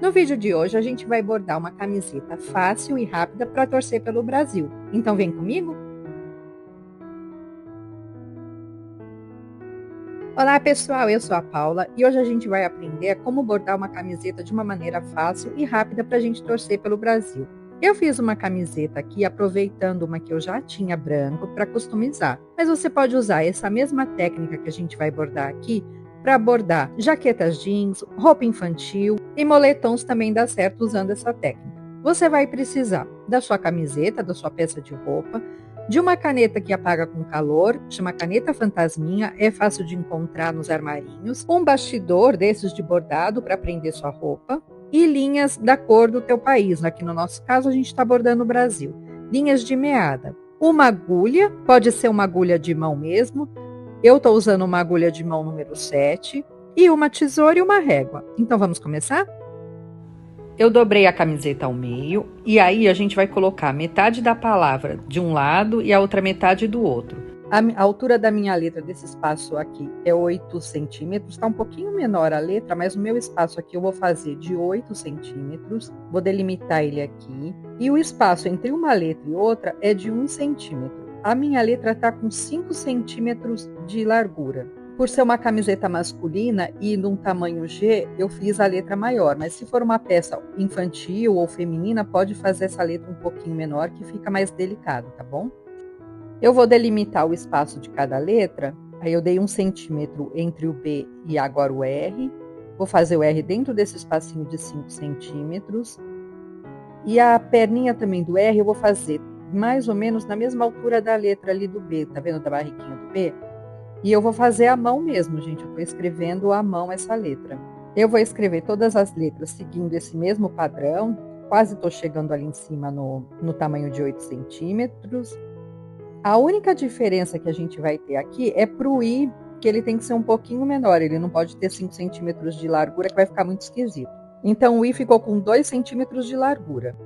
No vídeo de hoje, a gente vai bordar uma camiseta fácil e rápida para torcer pelo Brasil. Então vem comigo? Olá pessoal, eu sou a Paula e hoje a gente vai aprender como bordar uma camiseta de uma maneira fácil e rápida para a gente torcer pelo Brasil. Eu fiz uma camiseta aqui aproveitando uma que eu já tinha branco para customizar, mas você pode usar essa mesma técnica que a gente vai bordar aqui para bordar jaquetas jeans, roupa infantil e moletons também dá certo usando essa técnica. Você vai precisar da sua camiseta, da sua peça de roupa, de uma caneta que apaga com calor, chama caneta fantasminha, é fácil de encontrar nos armarinhos, um bastidor desses de bordado para prender sua roupa e linhas da cor do teu país. Aqui no nosso caso a gente está bordando o Brasil. Linhas de meada. Uma agulha, pode ser uma agulha de mão mesmo, eu estou usando uma agulha de mão número 7 e uma tesoura e uma régua. Então vamos começar? Eu dobrei a camiseta ao meio e aí a gente vai colocar metade da palavra de um lado e a outra metade do outro. A altura da minha letra desse espaço aqui é 8 centímetros, está um pouquinho menor a letra, mas o meu espaço aqui eu vou fazer de 8 centímetros, vou delimitar ele aqui, e o espaço entre uma letra e outra é de 1 centímetro. A minha letra está com 5 centímetros de largura. Por ser uma camiseta masculina e num tamanho G, eu fiz a letra maior, mas se for uma peça infantil ou feminina, pode fazer essa letra um pouquinho menor, que fica mais delicado, tá bom? Eu vou delimitar o espaço de cada letra, aí eu dei 1 centímetro entre o B e agora o R, vou fazer o R dentro desse espacinho de 5 centímetros, e a perninha também do R eu vou fazer mais ou menos na mesma altura da letra ali do B, tá vendo da barriguinha do B? E eu vou fazer à mão mesmo, gente, eu tô escrevendo à mão essa letra. Eu vou escrever todas as letras seguindo esse mesmo padrão, quase tô chegando ali em cima no tamanho de 8 centímetros. A única diferença que a gente vai ter aqui é pro I, que ele tem que ser um pouquinho menor, ele não pode ter 5 centímetros de largura, que vai ficar muito esquisito. Então o I ficou com 2 centímetros de largura.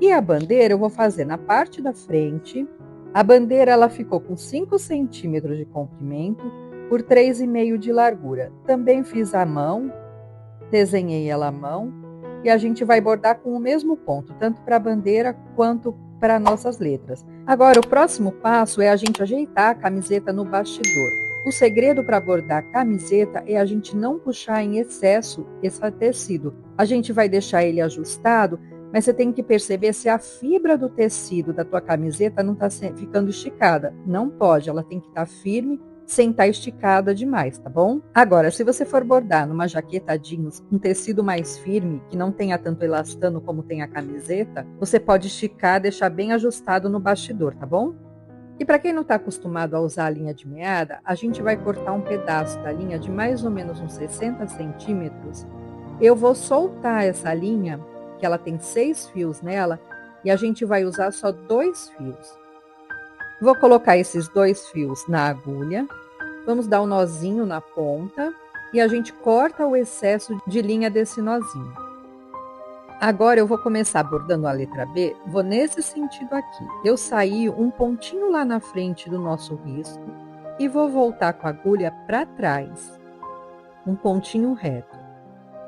E a bandeira eu vou fazer na parte da frente. A bandeira ela ficou com 5 centímetros de comprimento por 3,5 de largura. Também fiz à mão, desenhei ela à mão, e a gente vai bordar com o mesmo ponto, tanto para a bandeira quanto para nossas letras. Agora, o próximo passo é a gente ajeitar a camiseta no bastidor. O segredo para bordar a camiseta é a gente não puxar em excesso esse tecido. A gente vai deixar ele ajustado, mas você tem que perceber se a fibra do tecido da tua camiseta não está ficando esticada. Não pode, ela tem que estar firme, sem estar esticada demais, tá bom? Agora, se você for bordar numa jaqueta jeans, um tecido mais firme, que não tenha tanto elastano como tem a camiseta, você pode esticar, deixar bem ajustado no bastidor, tá bom? E para quem não está acostumado a usar a linha de meada, a gente vai cortar um pedaço da linha de mais ou menos uns 60 centímetros. Eu vou soltar essa linha, que ela tem 6 fios nela, e a gente vai usar só 2 fios. Vou colocar esses 2 fios na agulha, vamos dar um nozinho na ponta e a gente corta o excesso de linha desse nozinho. Agora eu vou começar bordando a letra B, vou nesse sentido aqui. Eu saí um pontinho lá na frente do nosso risco e vou voltar com a agulha para trás, um pontinho reto.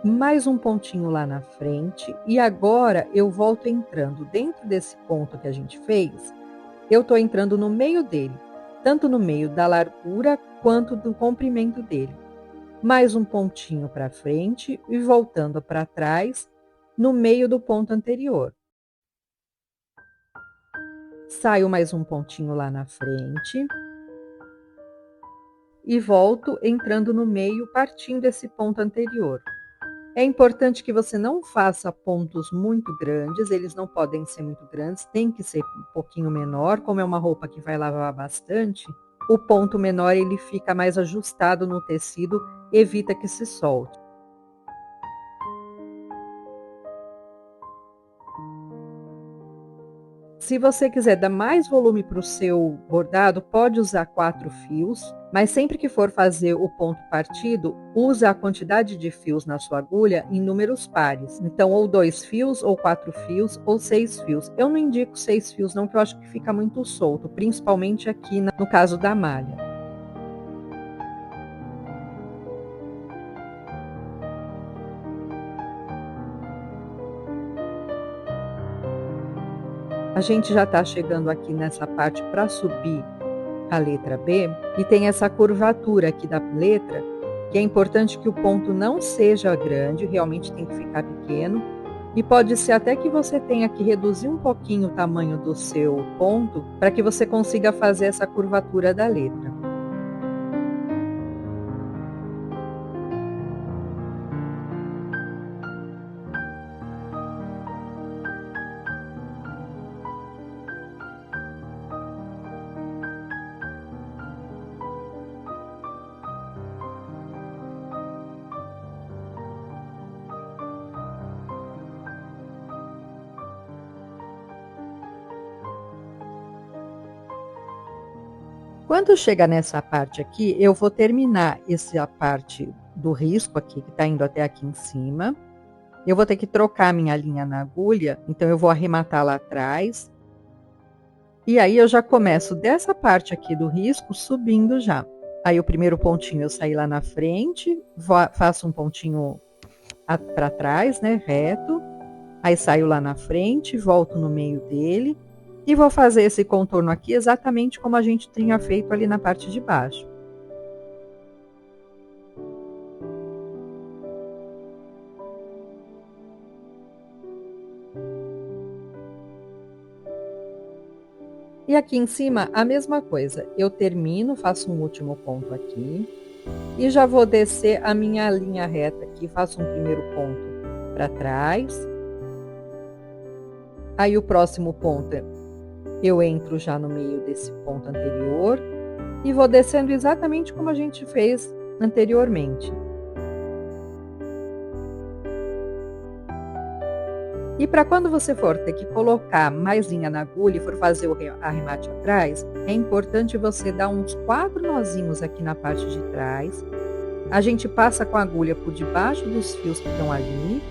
Mais um pontinho lá na frente e agora eu volto entrando dentro desse ponto que a gente fez, eu estou entrando no meio dele, tanto no meio da largura quanto do comprimento dele. Mais um pontinho para frente e voltando para trás, no meio do ponto anterior. Saio mais um pontinho lá na frente e volto entrando no meio, partindo desse ponto anterior. É importante que você não faça pontos muito grandes, eles não podem ser muito grandes, tem que ser um pouquinho menor, como é uma roupa que vai lavar bastante, o ponto menor ele fica mais ajustado no tecido, evita que se solte. Se você quiser dar mais volume para o seu bordado, pode usar 4 fios, mas sempre que for fazer o ponto partido, use a quantidade de fios na sua agulha em números pares. Então, ou 2 fios, ou 4 fios, ou 6 fios. Eu não indico 6 fios não, porque eu acho que fica muito solto, principalmente aqui no caso da malha. A gente já está chegando aqui nessa parte para subir a letra B e tem essa curvatura aqui da letra, que é importante que o ponto não seja grande, realmente tem que ficar pequeno, e pode ser até que você tenha que reduzir um pouquinho o tamanho do seu ponto para que você consiga fazer essa curvatura da letra. Quando chega nessa parte aqui, eu vou terminar essa parte do risco aqui, que está indo até aqui em cima. Eu vou ter que trocar minha linha na agulha, então eu vou arrematar lá atrás. E aí eu já começo dessa parte aqui do risco subindo já. Aí o primeiro pontinho eu saí lá na frente, faço um pontinho para trás, né, reto. Aí saio lá na frente, volto no meio dele. E vou fazer esse contorno aqui exatamente como a gente tinha feito ali na parte de baixo. E aqui em cima, a mesma coisa. Eu termino, faço um último ponto aqui. E já vou descer a minha linha reta aqui, faço um primeiro ponto para trás. Aí o próximo ponto eu entro já no meio desse ponto anterior e vou descendo exatamente como a gente fez anteriormente. E para quando você for ter que colocar mais linha na agulha e for fazer o arremate atrás, é importante você dar uns 4 nozinhos aqui na parte de trás. A gente passa com a agulha por debaixo dos fios que estão ali.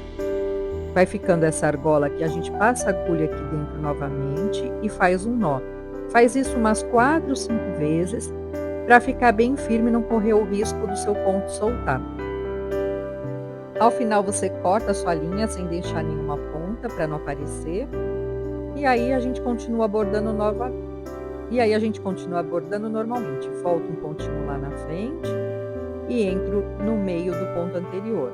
Vai ficando essa argola aqui, a gente passa a agulha aqui dentro novamente e faz um nó. Faz isso umas 4, 5 vezes, para ficar bem firme e não correr o risco do seu ponto soltar. Ao final você corta a sua linha sem deixar nenhuma ponta para não aparecer. E aí a gente continua bordando normalmente. Volto um pontinho lá na frente e entro no meio do ponto anterior.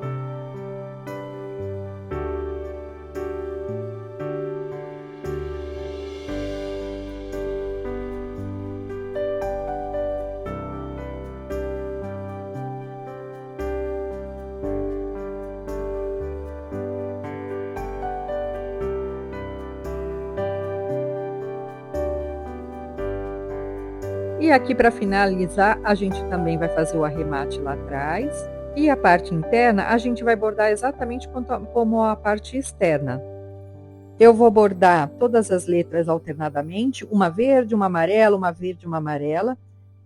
E aqui para finalizar, a gente também vai fazer o arremate lá atrás. E a parte interna, a gente vai bordar exatamente como a parte externa. Eu vou bordar todas as letras alternadamente, uma verde, uma amarela, uma verde, uma amarela.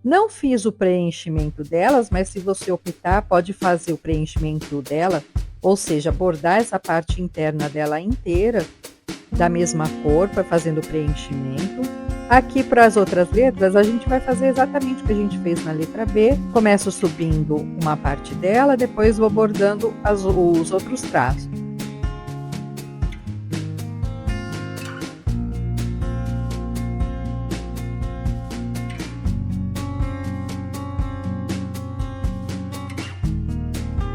Não fiz o preenchimento delas, mas se você optar, pode fazer o preenchimento dela, ou seja, bordar essa parte interna dela inteira, da mesma cor, fazendo o preenchimento. Aqui para as outras letras, a gente vai fazer exatamente o que a gente fez na letra B. Começo subindo uma parte dela, depois vou bordando os outros traços.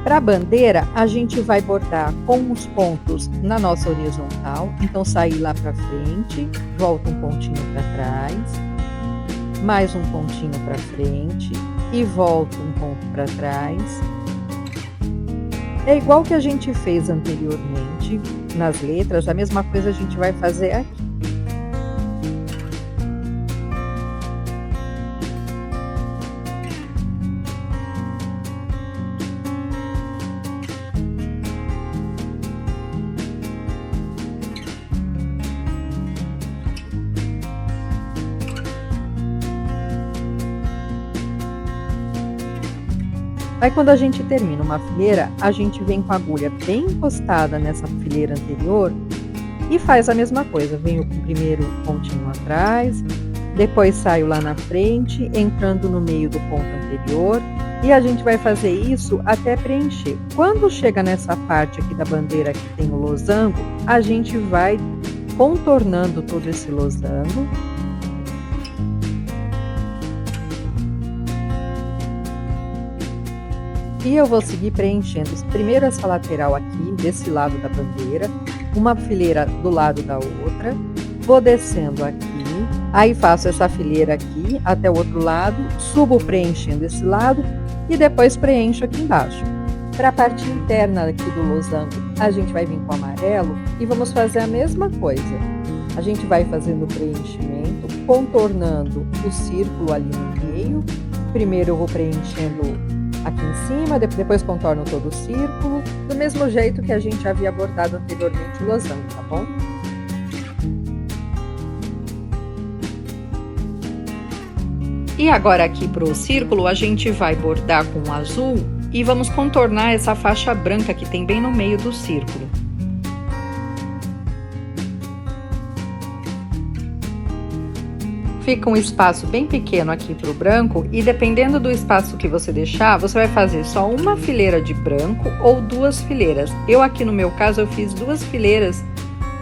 Para a bandeira, a gente vai bordar com os pontos na nossa horizontal. Então, sair lá para frente, volta um pontinho para trás, mais um pontinho para frente e volta um ponto para trás. É igual que a gente fez anteriormente nas letras, a mesma coisa a gente vai fazer aqui. Aí quando a gente termina uma fileira, a gente vem com a agulha bem encostada nessa fileira anterior e faz a mesma coisa. Venho com o primeiro pontinho atrás, depois saio lá na frente, entrando no meio do ponto anterior, e a gente vai fazer isso até preencher. Quando chega nessa parte aqui da bandeira que tem o losango, a gente vai contornando todo esse losango. E eu vou seguir preenchendo primeiro essa lateral aqui, desse lado da bandeira, uma fileira do lado da outra, vou descendo aqui, aí faço essa fileira aqui até o outro lado, subo preenchendo esse lado e depois preencho aqui embaixo. Para a parte interna aqui do losango, a gente vai vir com amarelo e vamos fazer a mesma coisa. A gente vai fazendo o preenchimento, contornando o círculo ali no meio. Primeiro eu vou preenchendo aqui em cima, depois contorno todo o círculo, do mesmo jeito que a gente havia bordado anteriormente o losango, tá bom? E agora aqui para o círculo a gente vai bordar com azul e vamos contornar essa faixa branca que tem bem no meio do círculo. Fica um espaço bem pequeno aqui para o branco e dependendo do espaço que você deixar, você vai fazer só uma fileira de branco ou duas fileiras. Eu aqui no meu caso eu fiz duas fileiras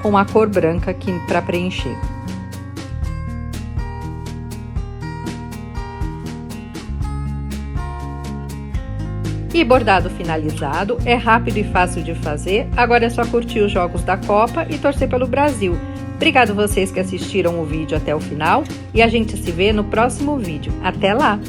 com a cor branca aqui para preencher. E bordado finalizado, é rápido e fácil de fazer, agora é só curtir os jogos da Copa e torcer pelo Brasil. Obrigado vocês que assistiram o vídeo até o final e a gente se vê no próximo vídeo. Até lá!